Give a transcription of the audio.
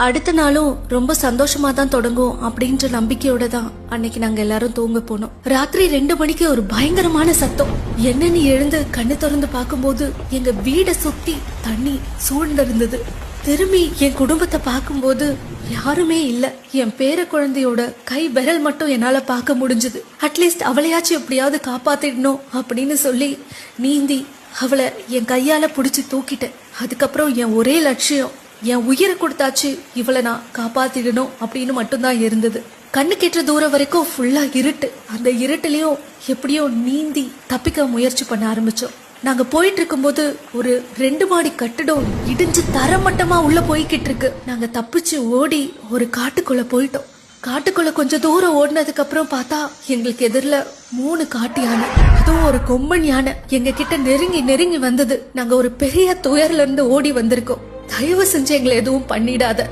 அடுத்த நாளும் ரொம்ப சந்தோஷமா தான் தொடங்கும் அப்படின்ற நம்பிக்கையோட தான் அன்னைக்கு நாங்க எல்லாரும் தூங்க போனோம். ராத்திரி 2 மணிக்கு ஒரு பயங்கரமான சத்தம். என்னன்னு எழுந்து கண்ணு திறந்து பார்க்கும்போது எங்க வீட சுத்தி தண்ணி சூழ்ந்திருந்தது. திரும்பி என் குடும்பத்தை பார்க்கும்போது யாருமே இல்ல. என் பேர குழந்தையோட கை விரல் மட்டும் என்னால பார்க்க முடிஞ்சது. அட்லீஸ்ட் அவளையாச்சும் எப்படியாவது காப்பாத்திடணும் அப்படின்னு சொல்லி நீந்தி அவளை என் கையால புடிச்சு தூக்கிட்டேன். அதுக்கப்புறம் என் ஒரே லட்சியம், என் உயிரை கொடுத்தாச்சு இவளை நான் காப்பாத்திடணும் அப்படின்னு மட்டும்தான் இருந்தது. கண்ணு கெட்டுற தூரம் வரைக்கும் ஃபுல்லா இருட்டு. அந்த இருட்டுலயும் எப்படியோ நீந்தி தப்பிக்க முயற்சி பண்ண ஆரம்பிச்சோம். நாங்க போயிட்டு இருக்கும்போது ஒரு 2 மாடி கட்டிடம் இடிஞ்சு தரமட்டமா உள்ள போய்கிட்டு இருக்கு. நாங்க தப்பிச்சு ஓடி ஒரு காட்டுக்குள்ள போயிட்டோம். காட்டுக்குள்ள கொஞ்சம் தூரம் ஓடினதுக்கு அப்புறம் பார்த்தா எங்களுக்கு எதிரில 3 காட்டு யானை, அதுவும் ஒரு கொம்பன் யானை எங்க கிட்ட நெருங்கி வந்தது. நாங்க ஒரு பெரிய துயர்ல இருந்து ஓடி வந்திருக்கோம். தயவு செஞ்சு எங்களை எதுவும் பண்ணிடாத.